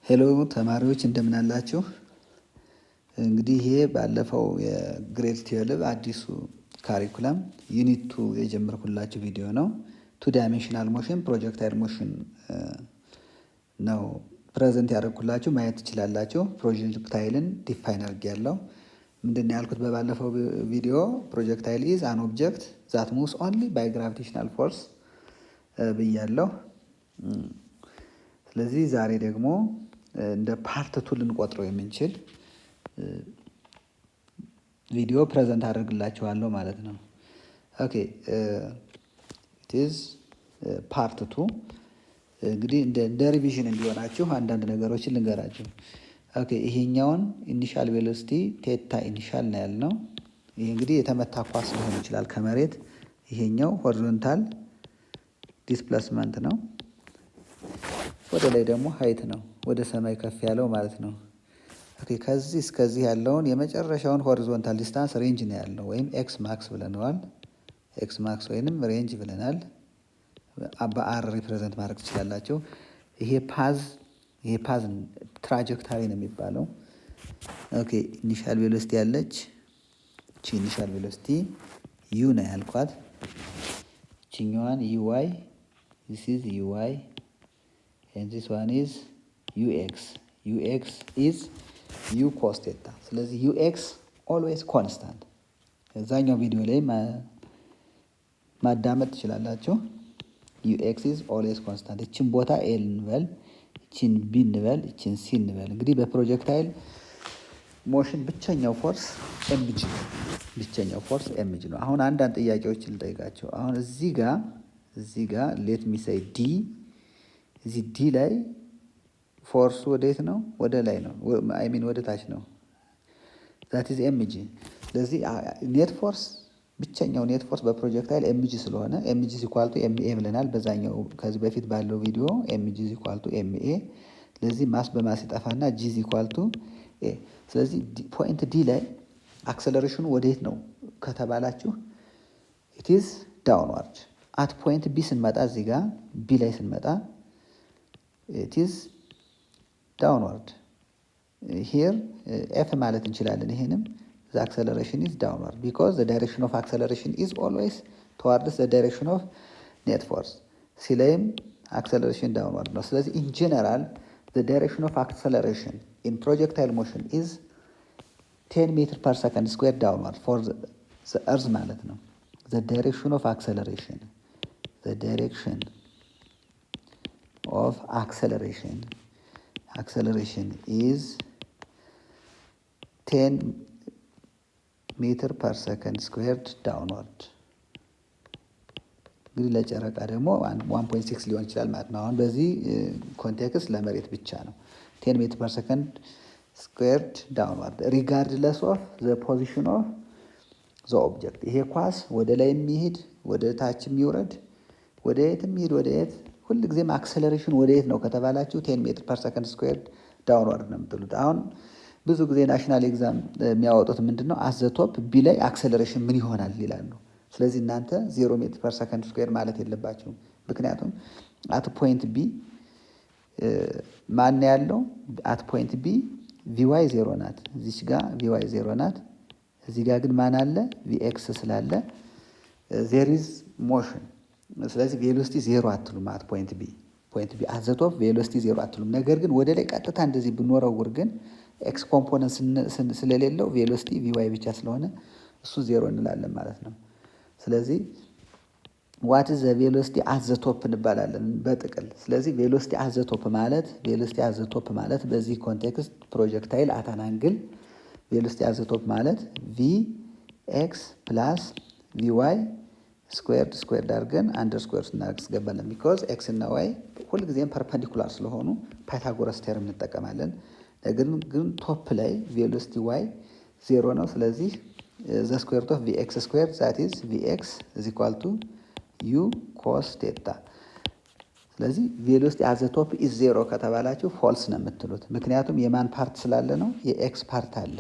ሄሎ ተማሪዎች እንደምን አላችሁ? እንግዲህ ይሄ ባለፈው የግሬድ 12 አዲሱ ካሪኩለም ዩኒት 2 የጀመርኩላችሁ ቪዲዮ ነው። ቱ ዳይሜንሽናል ሞሽን ፕሮጀክታይል ሞሽን ነው ፕሬዘንት ያደረኩላችሁ፣ ማየት ትችላላችሁ። ፕሮጀክታይልን ዲፋይን አድርጌያለሁ። ምንድን ያልኩት በባለፈው ቪዲዮ ፕሮጀክታይል ኢዝ አን ኦብጀክት ዛት ሙቭስ ኦንሊ ባይ ግራቪቴሽናል ፎርስ ብያለሁ። ስለዚህ ዛሬ ደግሞ እንደ ፓርት ቱ ልንቆጥረው የምንችል ቪዲዮ ፕሬዘንት አደርግላችኋለሁ ማለት ነው። ኦኬ ኢት ኢዝ ፓርት ቱ። እንግዲህ እንደ ሪቪዥን እንዲሆናችሁ አንዳንድ ነገሮችን ልንገራችሁ። ኦኬ ይሄኛውን ኢኒሻል ቬሎሲቲ ቴታ ኢኒሻል ነው ያልነው። ይሄ እንግዲህ የተመታ ኳስ ሊሆን ይችላል ከመሬት። ይሄኛው ሆሪዞንታል ዲስፕሌስመንት ነው። ወደ ላይ ደግሞ ሀይት ነው፣ ወደ ሰማይ ከፍ ያለው ማለት ነው። ኦኬ ከዚህ እስከዚህ ያለውን የመጨረሻውን ሆሪዞንታል ዲስታንስ ሬንጅ ነው ያለው፣ ወይም ኤክስ ማክስ ብለነዋል። ኤክስ ማክስ ወይንም ሬንጅ ብለናል። በአር ሪፕሬዘንት ማድረግ ትችላላችሁ። ይሄ ፓዝ ትራጀክታሪ ነው የሚባለው። ኦኬ ኢኒሻል ቬሎሲቲ ያለች እቺ ኢኒሻል ቬሎሲቲ ዩ ነው ያልኳት። እቺኛዋን ዩዋይ this is uy and this one is ux is u cos theta። ስለዚህ ux always constant። እዛኛው ቪዲዮ ላይ ማዳመጥ ትችላላችሁ። ux is always constant። እቺን ቦታ ኤል እንበል፣ እቺን ቢ እንበል፣ እቺን ሲ እንበል። እንግዲህ በፕሮጀክታይል ሞሽን ብቸኛው ፎርስ ኤምጂ ነው። ብቸኛው ፎርስ ኤምጂ ነው። አሁን አንዳንድ ጥያቄዎችን ልጠይቃቸው። አሁን እዚህ ጋር ሌት ሚ ሴይ ዲ፣ እዚህ ዲ ላይ ፎርሱ ወዴት ነው? ወደ ላይ ነው። አይ ሚን ወደ ታች ነው። ዛት ኢዝ ኤምጂ። ስለዚህ ኔት ፎርስ ብቸኛው ኔት ፎርስ በፕሮጀክታይል ኤምጂ ስለሆነ ኤምጂ ኢኳል ቱ ኤምኤ ብለናል በዛኛው ከዚህ በፊት ባለው ቪዲዮ። ኤምጂ ኢኳል ቱ ኤምኤ። ስለዚህ ማስ በማስ ይጠፋና ጂ ኢኳል ቱ ኤ። ስለዚህ ፖይንት ዲ ላይ አክሰለሬሽኑ ወዴት ነው ከተባላችሁ ኢት ኢዝ ዳውንዋርድ። አት ፖይንት ቢ ስንመጣ እዚህ ጋር ቢ ላይ ስንመጣ ኢት ኢዝ ዳውንዋርድ። ሂር ኤፍ ማለት እንችላለን። ይሄንም the acceleration is downward because the direction of acceleration is always towards the direction of net force። ሲላይም acceleration downward ነው። ስለዚህ in general the direction of acceleration in projectile motion is 10 meter per second square downward for the earth ማለት ነው። the direction of acceleration is 10 ሜትር ፐር ሰከንድ ስኩዌርድ ዳውንዋርድ። እንግዲህ ለጨረቃ ደግሞ 1.6 ሊሆን ይችላል ማለት ነው። አሁን በዚህ ኮንቴክስት ለመሬት ብቻ ነው 10 ሜትር ፐር ሰከንድ ስኩዌርድ ዳውንዋርድ ሪጋርድለስ ኦፍ ዘ ፖዚሽን ኦፍ ዘ ኦብጀክት። ይሄ ኳስ ወደ ላይ የሚሄድ ወደ ታች የሚወረድ ወደ የት የሚሄድ ወደ የት፣ ሁልጊዜም አክሰለሬሽን ወደ የት ነው ከተባላችሁ 10 ሜትር ፐር ሰከንድ ስኩዌርድ ዳውንዋርድ ነው የምትሉት። አሁን ብዙ ጊዜ ናሽናል ኤግዛም የሚያወጡት ምንድን ነው? አዘቶፕ ቢ ላይ አክሰለሬሽን ምን ይሆናል ይላሉ። ስለዚህ እናንተ 0 ሜትር ፐር ሰከንድ ስኩዌር ማለት የለባችሁም። ምክንያቱም አት ፖይንት ቢ ማን ያለው? አት ፖይንት ቢ ቪዋይ 0 ናት። እዚች ጋር ቪዋይ 0 ናት። እዚህ ጋር ግን ማን አለ? ቪኤክስ ስላለ ዜር ኢዝ ሞሽን። ስለዚህ ቬሎሲቲ 0 አትሉም። አት ፖይንት ቢ አዘቶፕ ቬሎሲቲ 0 አትሉም። ነገር ግን ወደ ላይ ቀጥታ እንደዚህ ብንወረውር ግን ኤክስ ኮምፖነንት ስለሌለው ቬሎሲቲ ቪዋይ ብቻ ስለሆነ እሱ 0 እንላለን ማለት ነው። ስለዚህ ዋት ኢዝ ዘ ቬሎሲቲ አት ዘ ቶፕ እንባላለን በጥቅል። ስለዚህ ቬሎሲቲ አት ዘ ቶፕ ማለት በዚህ ኮንቴክስት ፕሮጀክታይል አት አን አንግል ቬሎሲቲ አት ዘ ቶፕ ማለት ቪ ኤክስ ፕላስ ቪዋይ ስኩዌርድ አድርገን አንደር ስኩዌር እናስገባለን። ቢኮዝ ኤክስ እና ዋይ ሁልጊዜም ፐርፐንዲኩላር ስለሆኑ ፓይታጎረስ ቴርም እንጠቀማለን። ነገር ግን ቶፕ ላይ ቬሎሲቲ ዋይ 0 ነው። ስለዚህ ዘ ስኩዌር ኦፍ ቪኤክስ ስኩዌር ዛት ኢዝ ቪኤክስ ኢዝ ኢኳል ቱ ዩ ኮስ ቴታ። ስለዚህ ቬሎሲቲ አት ዘ ቶፕ ኢዝ 0 ከተባላችሁ ፎልስ ነው የምትሉት። ምክንያቱም የማን ፓርት ስላለ ነው? የኤክስ ፓርት አለ።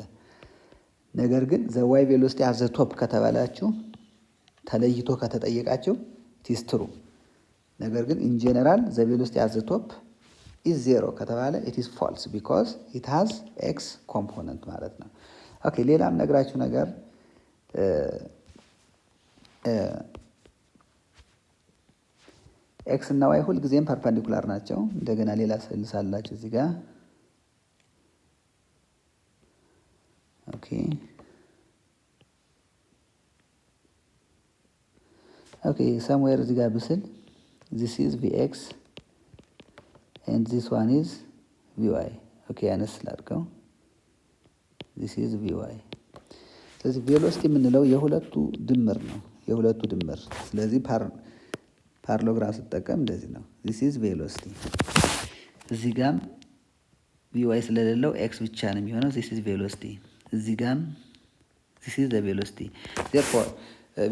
ነገር ግን ዘ ዋይ ቬሎሲቲ አት ዘ ቶፕ ከተባላችሁ ተለይቶ ከተጠየቃችሁ ኢት ኢዝ ትሩ። ነገር ግን ኢን ጀነራል ዘ ቬሎሲቲ አት ዘ ቶፕ ኢዝ ዜሮ ከተባለ ኢት ኢዝ ፎልስ ቢኮዝ ኢት ሃዝ ኤክስ ኮምፖነንት ማለት ነው። ኦኬ ሌላም ነግራችሁ ነገር ኤክስ እና ዋይ ሁልጊዜም ፐርፐንዲኩላር ናቸው። እንደገና ሌላ ስዕል ሳላችሁ እዚህ ጋር ኦኬ ኦኬ ሰምዌር እዚህ ጋር ብስል ዚስ ኢዝ ቪኤክስ ኤንድ ዚስ ዋን ኢዝ ቪዋይ። ኦኬ ያነስ ላድርገው ዚስ ኢዝ ቪዋይ። ስለዚህ ቬሎሲቲ የምንለው የሁለቱ ድምር ነው፣ የሁለቱ ድምር። ስለዚህ ፓርሎግራም ስጠቀም እንደዚህ ነው። ዚስ ኢዝ ቬሎሲቲ። እዚህ ጋም ቪዋይ ስለሌለው ኤክስ ብቻ ነው የሚሆነው። ዚስ ኢዝ ቬሎሲቲ። እዚህ ጋም ዚስ ኢዝ ዘ ቬሎሲቲ። ዜርፎር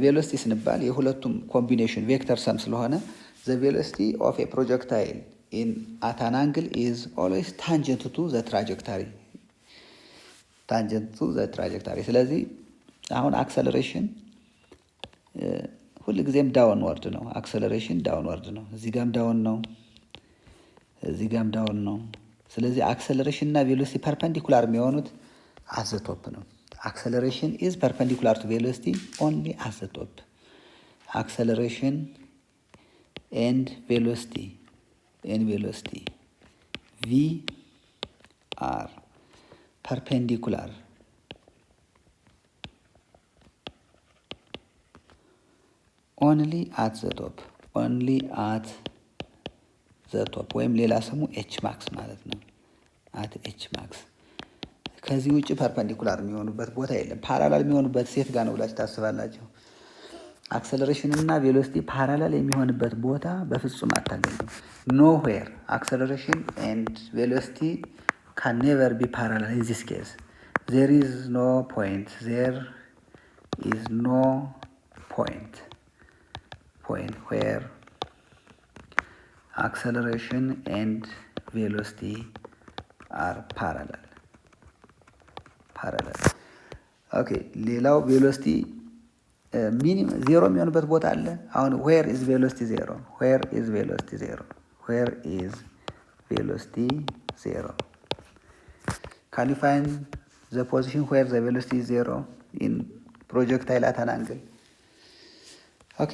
ቬሎሲቲ ስንባል የሁለቱም ኮምቢኔሽን ቬክተር ሰም ስለሆነ ዘ ቬሎሲቲ ኦፍ ኤ ፕሮጀክታይል ኢን አት አን አንግል ኢዝ ኦልዌይስ ታንጀንት ቱ ዘ ትራጀክታሪ፣ ታንጀንት ቱ ዘ ትራጀክታሪ። ስለዚህ አሁን አክሰለሬሽን ሁል ጊዜም ዳውን ወርድ ነው። አክሰለሬሽን ዳውን ወርድ ነው። እዚህ ጋም ዳውን ነው፣ እዚህ ጋም ዳውን ነው። ስለዚህ አክሰለሬሽን እና ቬሎሲቲ ፐርፐንዲኩላር የሚሆኑት አት ዘ ቶፕ ነው። acceleration is perpendicular to velocity only at the top. Acceleration and velocity v are perpendicular only at the top, only at the top ወይም ሌላ ስሙ h max ማለት ነው። at h max ከዚህ ውጭ ፐርፐንዲኩላር የሚሆኑበት ቦታ የለም። ፓራላል የሚሆኑበት ሴት ጋር ነው ብላችሁ ታስባላችሁ። አክሰለሬሽን እና ቬሎሲቲ ፓራላል የሚሆንበት ቦታ በፍጹም አታገኙም። ኖዌር አክሰለሬሽን ኤንድ ቬሎሲቲ ካን ኔቨር ቢ ፓራላል ኢን ዚስ ኬዝ ዜር ኢዝ ኖ ፖይንት፣ ዜር ኢዝ ኖ ፖይንት ዌር አክሰለሬሽን ኤንድ ቬሎሲቲ አር ፓራላል። ኦኬ ሌላው ቬሎሲቲ ሚኒመም ዜሮ የሚሆንበት ቦታ አለ። አሁን ዌር ኢዝ ቬሎሲቲ ዜሮ፣ ዌር ኢዝ ቬሎሲቲ ዜሮ፣ ዌር ኢዝ ቬሎሲቲ ዜሮ። ካን ዩ ፋይንድ ዘ ፖዚሽን ዌር ዘ ቬሎሲቲ ኢዝ ዜሮ ኢን ፕሮጀክታይል አት አን አንግል? ኦኬ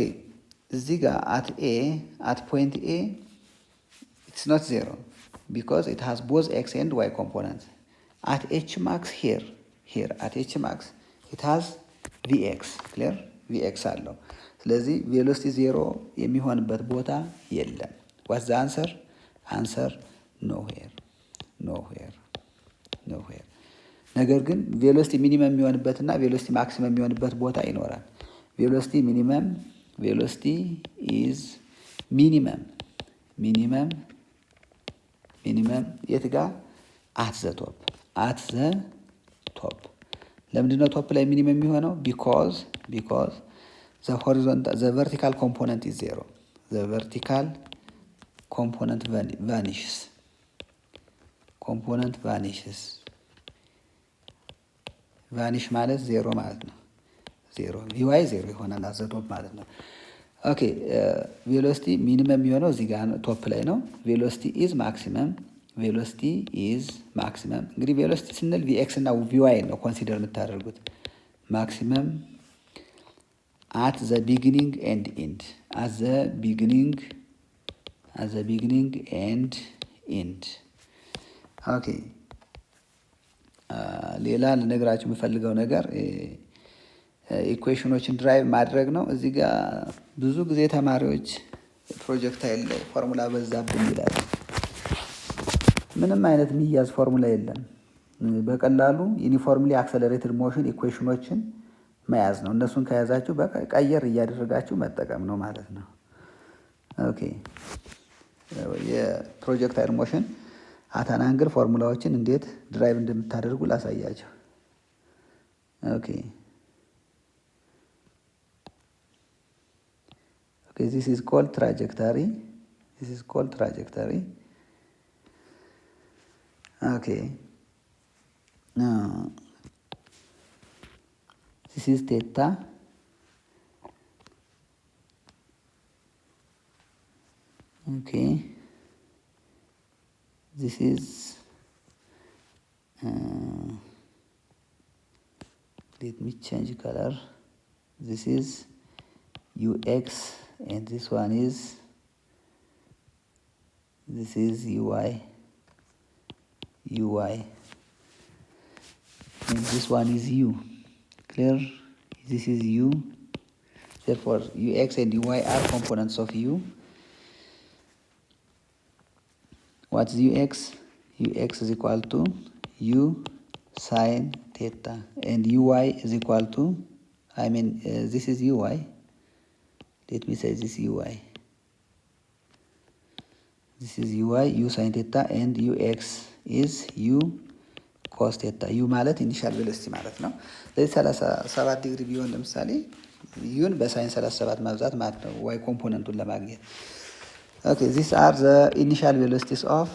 እዚህ ጋር አት ፖይንት ኤ ኢትስ ኖት ዜሮ ቢኮዝ ኢት ሃዝ ቦዝ ኤክስ ኤንድ ዋይ ኮምፖነንት። at h max here at h max it has vx clear vx አለው። ስለዚህ ቬሎሲቲ ዜሮ የሚሆንበት ቦታ የለም። what's the answer nowhere. ነገር ግን ቬሎሲቲ ሚኒመም የሚሆንበትና ቬሎሲቲ ማክሲመም የሚሆንበት ቦታ ይኖራል። ቬሎሲቲ ሚኒመም ቬሎሲቲ is minimum የት ጋር at the top ለምንድን ነው ቶፕ ላይ ሚኒመም የሚሆነው? ቢኮዝ ዘ ቨርቲካል ኮምፖነንት ኢዝ ዜሮ። ዘ ቨርቲካል ኮምፖነንት ቫኒሽስ ቫኒሽ ማለት ዜሮ ማለት ነው። ዜሮ ቪዋይ ዜሮ ይሆናል አት ዘ ቶፕ ማለት ነው። ኦኬ ቬሎሲቲ ሚኒመም የሚሆነው እዚህ ጋር ቶፕ ላይ ነው። ቬሎሲቲ ኢዝ ማክሲመም እንግዲህ ቬሎሲቲ ስንል ቪኤክስ እና ቪዋይ ነው ኮንሲደር የምታደርጉት። ማክሲመም አት ዘ ቢጊኒንግ ኤንድ ኢንድ አት ዘ ቢጊኒንግ ኤንድ ኢንድ። ኦኬ ሌላ ልነግራችሁ የምፈልገው ነገር ኢኩዌሽኖችን ድራይቭ ማድረግ ነው። እዚህ ጋር ብዙ ጊዜ ተማሪዎች ፕሮጀክታይል ላይ ፎርሙላ በዛብን ይላሉ። ምንም አይነት የሚያዝ ፎርሙላ የለም። በቀላሉ ዩኒፎርምሊ አክሰለሬትድ ሞሽን ኢኩዌሽኖችን መያዝ ነው። እነሱን ከያዛችሁ ቀየር እያደረጋችሁ መጠቀም ነው ማለት ነው። ኦኬ የፕሮጀክታይል ሞሽን አት አን አንግል ፎርሙላዎችን እንዴት ድራይቭ እንደምታደርጉ ላሳያቸው። ኦኬ this is called trajectory. Okay. This is theta. Okay. this is let me change color. This is ux and this one is ui and this one is u. Clear? This is u. Therefore ux and ui are components of u. What is ux? Ux is equal to u sine theta, and ui is equal to, this is ui. Let me say this ui. This is ui, u sine theta, and ux is u cos theta. u ማለት ኢኒሻል ቬሎሲቲ ማለት ነው። ስለዚህ 37 ዲግሪ ቢሆን ለምሳሌ ዩን በሳይን 37 ማብዛት ማለት ነው ዋይ ኮምፖነንቱን ለማግኘት። ኦኬ these are the initial velocities of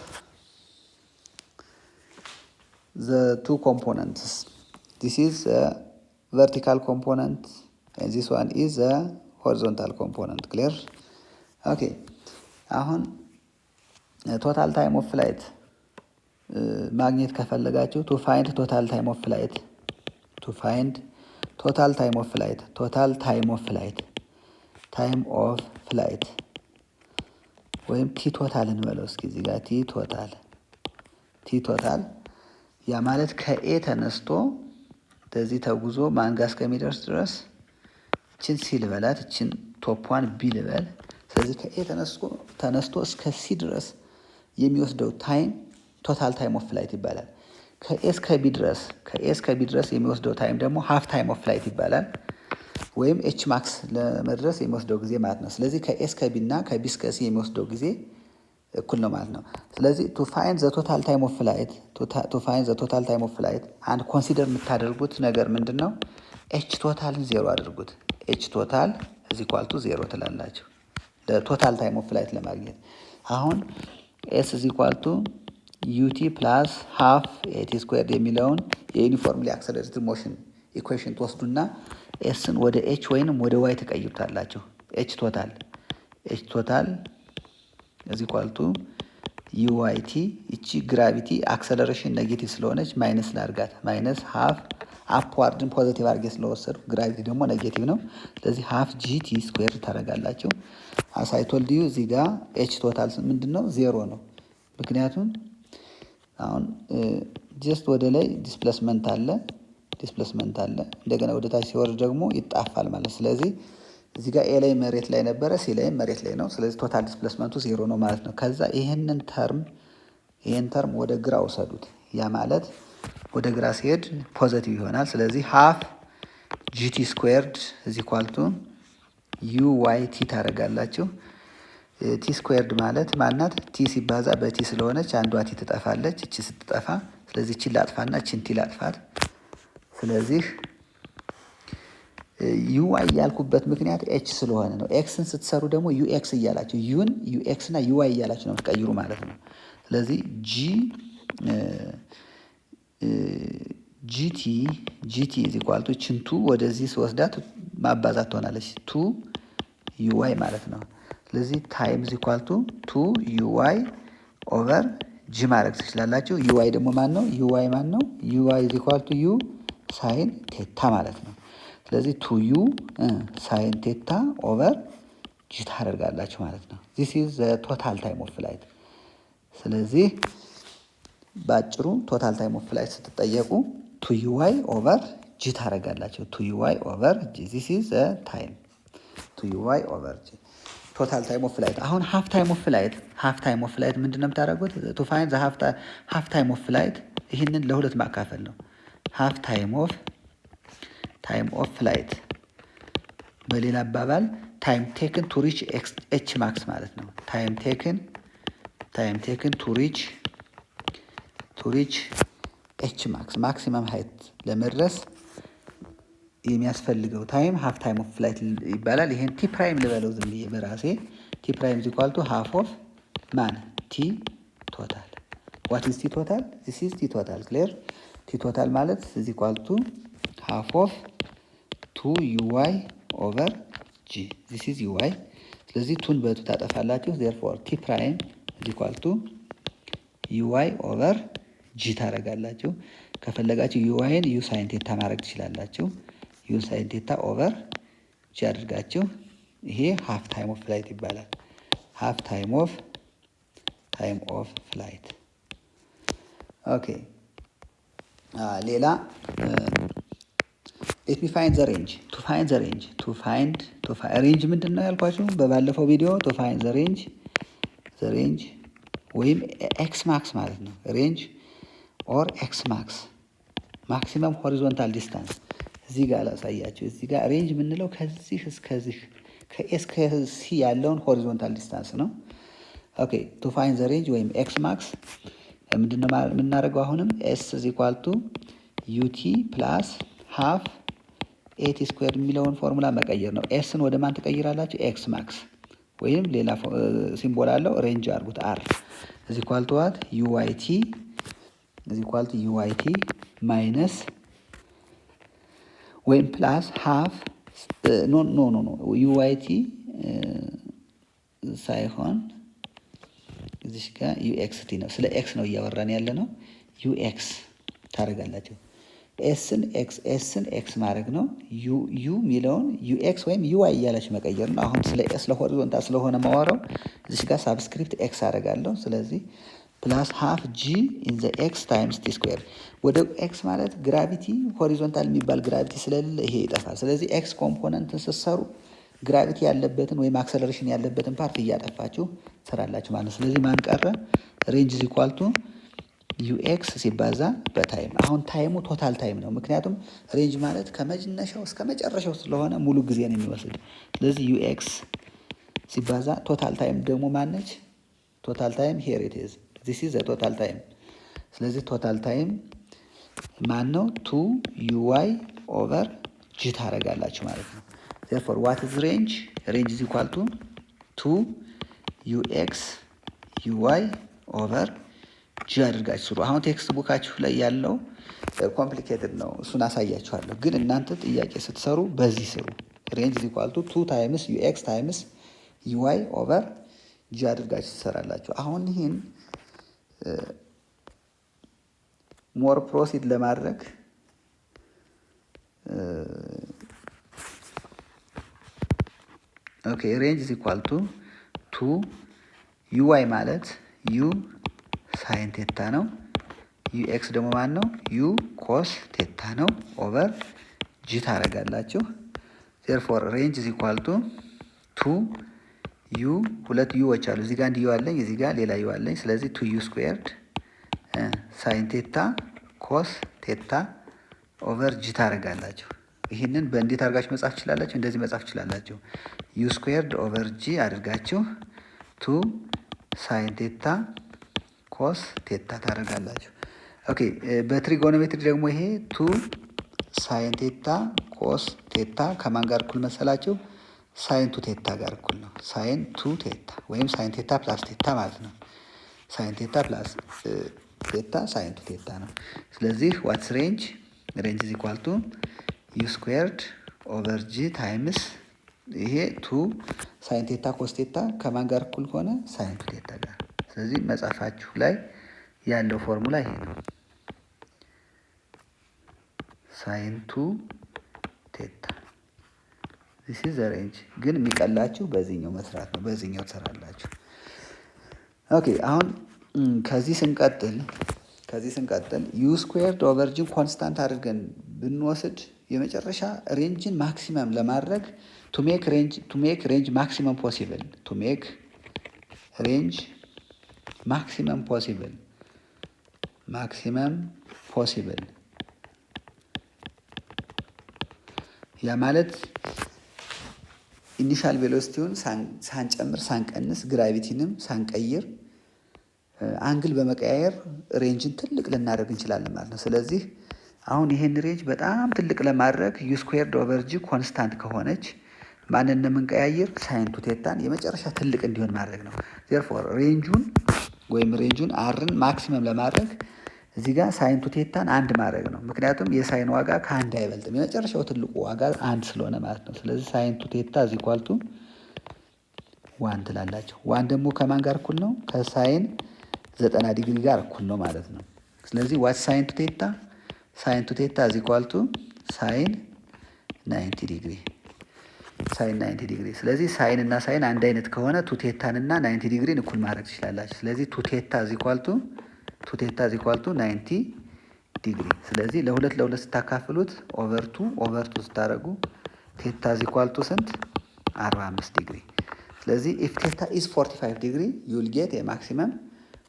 the two components. This is a vertical component and this one is a horizontal component. Clear? Okay. አሁን ቶታል ታይም ኦፍ ፍላይት ማግኘት ከፈለጋችሁ ቱ ፋይንድ ቶታል ታይም ኦፍ ፍላይት ወይም ቲ ቶታል እንበለው እስኪ እዚህ ጋር ቲ ቶታል ያ ማለት ከኤ ተነስቶ በዚህ ተጉዞ ማንጋ እስከሚደርስ ድረስ እችን ሲ ልበላት፣ እችን ቶፕዋን ቢ ልበል። ስለዚህ ከኤ ተነስቶ እስከ ሲ ድረስ የሚወስደው ታይም ቶታል ታይም ኦፍ ፍላይት ይባላል። ከኤ እስከ ቢ ድረስ የሚወስደው ታይም ደግሞ ሃፍ ታይም ኦፍ ፍላይት ይባላል። ወይም ኤች ማክስ ለመድረስ የሚወስደው ጊዜ ማለት ነው። ስለዚህ ከኤ እስከ ቢ እና ከቢ እስከ ሲ የሚወስደው ጊዜ እኩል ነው ማለት ነው። ስለዚህ ቱ ፋይንድ ዘ ቶታል ታይም ኦፍ ፍላይት አንድ ኮንሲደር የምታደርጉት ነገር ምንድን ነው? ኤች ቶታልን ዜሮ አድርጉት። ኤች ቶታል ኢዝ ኢኳል ቱ ዜሮ ትላላችሁ ለቶታል ታይም ኦፍ ፍላይት ለማግኘት። አሁን ኤስ ኢዝ ኢኳል ቱ ዩቲ ፕላስ ሃፍ ኤቲ ስኩዌርድ የሚለውን የዩኒፎርምሊ አክሰለሬትድ ሞሽን ኢኩዌሽን ትወስዱና ኤስን ወደ ኤች ወይንም ወደ ዋይ ተቀይሩታላችሁ። ኤች ቶታል ኢዝ ኢኳል ቱ ዩዋይቲ። እቺ ግራቪቲ አክሰለሬሽን ኔጌቲቭ ስለሆነች ማይነስ ላርጋት፣ ማይነስ ሃፍ አፕዋርድን ፖዚቲቭ አድርጌ ስለወሰዱ ግራቪቲ ደግሞ ኔጌቲቭ ነው። ስለዚህ ሃፍ ጂቲ ስኩዌር ታደርጋላችሁ። አሳይቶልድ ዩ እዚህ ጋር ኤች ቶታል ምንድን ነው? ዜሮ ነው። ምክንያቱም አሁን ጀስት ወደ ላይ ዲስፕሌስመንት አለ፣ እንደገና ወደ ታች ሲወርድ ደግሞ ይጣፋል ማለት። ስለዚህ እዚህ ጋር ኤ ላይ መሬት ላይ ነበረ፣ ሲ ላይ መሬት ላይ ነው። ስለዚህ ቶታል ዲስፕሌስመንቱ ዜሮ ነው ማለት ነው። ከዛ ይህን ተርም ወደ ግራ ውሰዱት። ያ ማለት ወደ ግራ ሲሄድ ፖዘቲቭ ይሆናል። ስለዚህ ሃፍ ጂቲ ስኩዌርድ ኢዝ ኢኳል ቱ ዩ ዋይ ቲ ታደርጋላችሁ። ቲ ስኩዌርድ ማለት ማናት? ቲ ሲባዛ በቲ ስለሆነች አንዷ ቲ ትጠፋለች። እቺ ስትጠፋ ስለዚህ እቺን ላጥፋና እቺን ቲ ላጥፋት። ስለዚህ ዩ ዋይ ያልኩበት ምክንያት ኤች ስለሆነ ነው። ኤክስን ስትሰሩ ደግሞ ዩ ኤክስ እያላችሁ ዩን ዩ ኤክስ እና ዩ ዋይ እያላችሁ ነው የምትቀይሩ ማለት ነው። ስለዚህ ጂቲ ኢዝ ኢኳል ቱ ችንቱ ወደዚህ ስወስዳት ማባዛት ትሆናለች፣ ቱ ዩ ዋይ ማለት ነው። ስለዚህ ታይም ኢዝ ኢኳል ቱ ዩዋይ ኦቨር ጂ ማድረግ ትችላላችሁ። ዩዋይ ደግሞ ማን ነው? ዩዋይ ኢዝ ኢኳል ቱ ዩ ሳይን ቴታ ማለት ነው። ስለዚህ ቱ ዩ ሳይን ቴታ ኦቨር ጂ ታደርጋላችሁ ማለት ነው። ዚስ ኢዝ ዘ ቶታል ታይም ኦፍ ፍላይት። ስለዚህ በአጭሩ ቶታል ታይም ኦፍ ፍላይት ስትጠየቁ ቱ ዩዋይ ኦቨር ጂ ታደርጋላችሁ። ቱ ዩዋይ ኦቨር ጂ ዚስ ኢዝ ዘ ታይም ቱ ዩዋይ ኦቨር ጂ ቶታል ታይም ኦፍ ፍላይት። አሁን ሃፍ ታይም ኦፍ ፍላይት ምንድን ነው የምታደርጉት? ቱ ፋይንድ ዘ ሃፍ ታይም ኦፍ ፍላይት ይህንን ለሁለት ማካፈል ነው። ሃፍ ታይም ኦፍ ፍላይት በሌላ አባባል ታይም ቴክን ቱ ሪች ኤች ማክስ ማለት ነው። ታይም ቴክን ቱ ሪች ኤች ማክስ ማክሲመም ሃይት ለመድረስ የሚያስፈልገው ታይም ሃፍ ታይም ኦፍ ፍላይት ይባላል። ይሄን ቲ ፕራይም ልበለው ዝም ብዬ በራሴ ቲ ፕራይም ኢዝ ኢኳል ቱ ሃፍ ኦፍ ማን ቲ ቶታል። ዋት ኢዝ ቲ ቶታል? ዚስ ኢዝ ቲ ቶታል። ክሊር? ቲ ቶታል ማለት ኢዝ ኢኳል ቱ ሃፍ ኦፍ ቱ ዩዋይ ኦቨር ጂ ዚስ ኢዝ ዩዋይ። ስለዚህ ቱን በቱ ታጠፋላችሁ። ዜርፎር ቲ ፕራይም ኢዝ ኢኳል ቱ ዩዋይ ኦቨር ጂ ታደርጋላችሁ። ከፈለጋችሁ ዩዋይን ዩ ሳይን ቴታ ማድረግ ትችላላችሁ። ዩ ሳይን ቴታ ኦቨር ጂ አድርጋችሁ ይሄ ሃፍ ታይም ኦፍ ፍላይት ይባላል። ሃፍ ታይም ኦፍ ፍላይት። ኦኬ ሌላ ሌት ሚ ፋይንድ ዘ ሬንጅ ቱ ፋይንድ ዘ ሬንጅ ሬንጅ ምንድን ነው ያልኳችሁ በባለፈው ቪዲዮ። ቱ ፋይንድ ዘ ሬንጅ ወይም ኤክስ ማክስ ማለት ነው። ሬንጅ ኦር ኤክስ ማክስ ማክሲመም ሆሪዞንታል ዲስታንስ እዚህ ጋር ላሳያችሁ። እዚህ ጋር ሬንጅ የምንለው ከዚህ እስከዚህ ከኤስ ከሲ ያለውን ሆሪዞንታል ዲስታንስ ነው። ኦኬ ቱ ፋይንድ ዘ ሬንጅ ወይም ኤክስ ማክስ ምንድነው የምናደርገው? አሁንም ኤስ ኢዝ ኢኳል ቱ ዩቲ ፕላስ ሃፍ ኤቲ ስኩዌር የሚለውን ፎርሙላ መቀየር ነው። ኤስን ወደ ማን ትቀይራላችሁ? ኤክስ ማክስ ወይም ሌላ ሲምቦል አለው ሬንጅ አድርጉት። አር ኢዝ ኢኳል ቱ ዋት ዩዋይቲ ኢዝ ኢኳል ቱ ዩዋይቲ ማይነስ ወይም ፕላስ ሃፍ ኖ ዩዋይቲ ሳይሆን እዚህ ጋር ዩኤክስቲ ነው። ስለ ኤክስ ነው እያወራን ያለ ነው። ዩኤክስ ታደርጋላችሁ። ኤስን ኤክስ ማድረግ ነው። ዩ የሚለውን ዩኤክስ ወይም ዩዋይ እያላችሁ መቀየር ነው። አሁን ስለ ኤስ ለሆሪዞንታል ስለሆነ ማወራው እዚህ ጋር ሳብስክሪፕት ኤክስ አደርጋለሁ። ስለዚህ ፕላስ ሃፍ ጂ ኢን ዘ ኤክስ ታይምስ ቲ ስኩዌር። ወደ ኤክስ ማለት ግራቪቲ ሆሪዞንታል የሚባል ግራቪቲ ስለሌለ ይሄ ይጠፋል። ስለዚህ ኤክስ ኮምፖነንትን ስትሰሩ ግራቪቲ ያለበትን ወይም አክሰለሬሽን ያለበትን ፓርት እያጠፋችሁ ትሰራላችሁ ማለት ነው። ስለዚህ ማን ቀረ? ሬንጅ ኢዝ ኢኳል ቱ ዩኤክስ ሲባዛ በታይም። አሁን ታይሙ ቶታል ታይም ነው። ምክንያቱም ሬንጅ ማለት ከመነሻው እስከ መጨረሻው ስለሆነ ሙሉ ጊዜ ነው የሚወስድ። ስለዚህ ዩኤክስ ሲባዛ ቶታል ታይም ደግሞ ማነች? ቶታል ታይም ሄር ኢት ኢዝ ዚስ ኢዝ ቶታል ታይም። ስለዚህ ቶታል ታይም ማን ነው? ቱ ዩዋይ ኦቨር ጂ ታደርጋላችሁ ማለት ነው። therefore what is range is equal to 2 ux uy over ጂ አድርጋችሁ ስሩ። አሁን ቴክስት ቡካችሁ ላይ ያለው ኮምፕሊኬትድ ነው፣ እሱን አሳያችኋለሁ። ግን እናንተ ጥያቄ ስትሰሩ በዚህ ስሩ። ሬንጅ is equal to 2 times ux times uy over ጂ አድርጋችሁ ትሰራላችሁ። አሁን ይህን ሞር ፕሮሲድ ለማድረግ ኦኬ ሬንጅ ኢዝ ኢኳል ቱ 2 ዩዋይ ማለት ዩ ሳይን ቴታ ነው። ዩኤክስ ደግሞ ማን ነው? ዩ ኮስ ቴታ ነው። ኦቨር ጂ ታደርጋላችሁ። ዜርፎር ሬንጅ ኢዝ ኢኳል ቱ 2 ዩ ሁለት ዩዎች አሉ። እዚህ ጋር አንድ ዩ አለኝ፣ እዚህ ጋር ሌላ ዩ አለኝ። ስለዚህ 2 ዩ ስኩዌርድ ሳይን ቴታ ኮስ ቴታ ኦቨር ጂ ታደርጋላችሁ። ይህንን በእንዴት አድርጋችሁ መጻፍ ትችላላችሁ? እንደዚህ መጻፍ ትችላላችሁ። ዩ ስኩዌርድ ኦቨር ጂ አድርጋችሁ 2 ሳይን ቴታ ኮስ ቴታ ታደርጋላችሁ። ኦኬ በትሪጎኖሜትሪ ደግሞ ይሄ 2 ሳይን ቴታ ኮስ ቴታ ከማን ጋር እኩል መሰላችሁ? ሳይን ቱ ቴታ ጋር እኩል ነው። ሳይን ቱ ቴታ ወይም ሳይን ቴታ ፕላስ ቴታ ማለት ነው። ሳይን ቴታ ፕላስ ቴታ ሳይን ቱ ቴታ ነው። ስለዚህ ዋትስ ሬንጅ ኢዝ ኢኳል ቱ ዩ ስኩዌርድ ኦቨር ጂ ታይምስ ይሄ 2 ሳይን ቴታ ኮስ ቴታ ከማን ጋር እኩል ከሆነ ሳይን ቱ ቴታ ጋር። ስለዚህ መጽሐፋችሁ ላይ ያለው ፎርሙላ ይሄ ነው። ሳይን ቱ ቴታ this is the range። ግን የሚቀላችሁ በዚህኛው መስራት ነው። በዚህኛው ትሰራላችሁ። ኦኬ አሁን ከዚህ ስንቀጥል ዩ ስኩዌርድ ኦቨር ጂን ኮንስታንት አድርገን ብንወስድ የመጨረሻ ሬንጅን ማክሲመም ለማድረግ to make range maximum possible ያ ማለት ኢኒሻል ቬሎሲቲውን ሳንጨምር ሳንቀንስ ግራቪቲንም ሳንቀይር አንግል በመቀያየር ሬንጅን ትልቅ ልናደርግ እንችላለን ማለት ነው። ስለዚህ አሁን ይሄን ሬንጅ በጣም ትልቅ ለማድረግ ዩ ስኩዌርድ ኦቨር ጂ ኮንስታንት ከሆነች ማንን ነው የምንቀያየር? ሳይን ቱ ቴታን የመጨረሻ ትልቅ እንዲሆን ማድረግ ነው። ዜርፎር ሬንጁን አርን ማክሲመም ለማድረግ እዚህ ጋር ሳይን ቱ ቴታን አንድ ማድረግ ነው። ምክንያቱም የሳይን ዋጋ ከአንድ አይበልጥም። የመጨረሻው ትልቁ ዋጋ አንድ ስለሆነ ማለት ነው። ስለዚህ ሳይን ቱ ቴታ ኢዝ ኢኳል ቱ 1 ትላላችሁ። ዋን ደግሞ ከማን ጋር እኩል ነው? ከሳይን 90 ዲግሪ ጋር እኩል ነው ማለት ነው። ስለዚህ ዋት ሳይን ቱ ቴታ? ሳይን ቱ ቴታ ኢዝ ኢኳል ቱ ሳይን 90 ዲግሪ ሳይን 90 ዲግሪ። ስለዚህ ሳይን እና ሳይን አንድ አይነት ከሆነ ቱ ቴታን እና 90 ዲግሪን እኩል ማድረግ ትችላላችሁ። ስለዚህ ቱ ቴታ ኢዝ ኢኳል ቱ 90 ዲግሪ። ስለዚህ ለሁለት ስታካፍሉት ኦቨር ቱ ስታደርጉ ቴታ ኢዝ ኢኳል ቱ ስንት? 45 ዲግሪ። ስለዚህ ኢፍ ቴታ ኢዝ 45 ዲግሪ ዩ ዊል ጌት የማክሲመም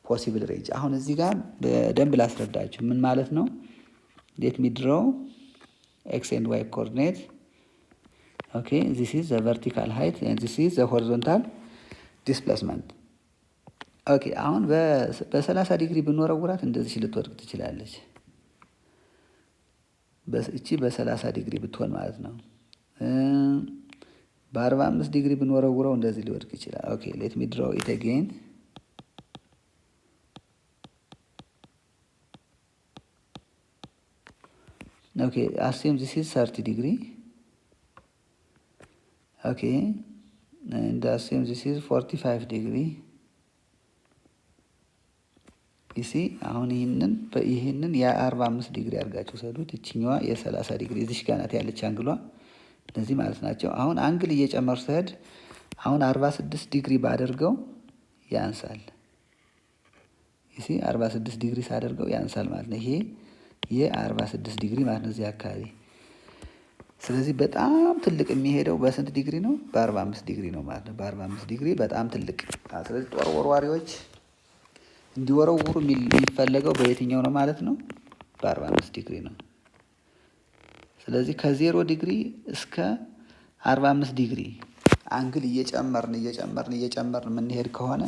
ፖሲብል ሬንጅ። አሁን እዚህ ጋር በደንብ ላስረዳችሁ ምን ማለት ነው። ሌት ሚ ድሮው ኤክስ ኤንድ ዋይ ኮኦርዲኔት። ኦኬ ዚስ ኢዝ ዘ ቨርቲካል ሃይት ኤንድ ዚስ ኢዝ ዘ ሆሪዞንታል ዲስፕሌስመንት። ኦኬ አሁን በ30 ዲግሪ ብንወረውራት እንደዚህ ልትወድቅ ትችላለች። እቺ በ30 ዲግሪ ብትሆን ማለት ነው። በ45 ዲግሪ ብንወረውረው እንደዚህ ሊወድቅ ይችላል። ኦኬ ሌት ሚ ድሮው ኢት አጌን። ኦኬ አስዩም ዚስ ኢዝ 30 ዲግሪ። ኦኬ and assume this is 45 ዲግሪ። ይሲ አሁን ይህንን የ45 ዲግሪ አድርጋችሁ ሰዱት። እችኛዋ የ30 ዲግሪ እዚሽ ጋር ናት ያለች አንግሏ። እነዚህ ማለት ናቸው። አሁን አንግል እየጨመሩ ስሄድ አሁን 46 ዲግሪ ባደርገው ያንሳል። ይሲ 46 ዲግሪ ሳደርገው ያንሳል ማለት ነው። ይሄ የ46 ዲግሪ ማለት ነው እዚህ አካባቢ። ስለዚህ በጣም ትልቅ የሚሄደው በስንት ዲግሪ ነው? በ45 ዲግሪ ነው ማለት ነው። በ45 ዲግሪ በጣም ትልቅ። ስለዚህ ጦር ወርዋሪዎች እንዲወረውሩ የሚፈለገው በየትኛው ነው ማለት ነው? በ45 ዲግሪ ነው። ስለዚህ ከ0 ዲግሪ እስከ 45 ዲግሪ አንግል እየጨመርን የምንሄድ ከሆነ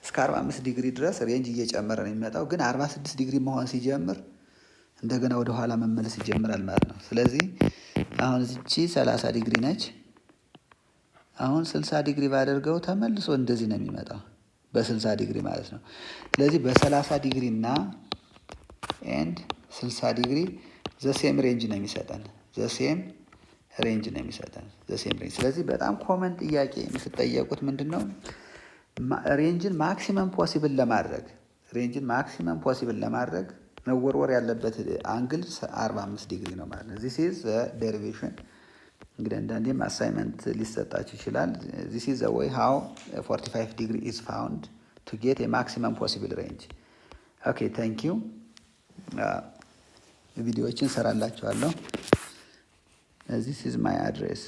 እስከ 45 ዲግሪ ድረስ ሬንጅ እየጨመረ ነው የሚመጣው። ግን 46 ዲግሪ መሆን ሲጀምር እንደገና ወደ ኋላ መመለስ ይጀምራል ማለት ነው። ስለዚህ አሁን እቺ 30 ዲግሪ ነች። አሁን 60 ዲግሪ ባደርገው ተመልሶ እንደዚህ ነው የሚመጣው በ60 ዲግሪ ማለት ነው። ስለዚህ በ30 ዲግሪ እና ኤንድ 60 ዲግሪ ዘሴም ሬንጅ ነው የሚሰጠን። ዘሴም ሬንጅ። ስለዚህ በጣም ኮመን ጥያቄ የምትጠየቁት ምንድነው? ሬንጅን ማክሲመም ፖሲብል ለማድረግ መወርወር ያለበት አንግል 45 ዲግሪ ነው ማለት ነው። ዚስ ኢዝ ዘ ዴሪቬሽን። እንግዲህ አንዳንዴም አሳይመንት ሊሰጣችሁ ይችላል። ዚስ ኢዝ ዘ ዌይ ሃው 45 ዲግሪ ኢዝ ፋውንድ ቱ ጌት ኤ ማክሲመም ፖሲብል ሬንጅ። ኦኬ ታንክ ዩ። ቪዲዮዎችን ሰራላችኋለሁ። ዚስ ኢዝ ማይ አድሬስ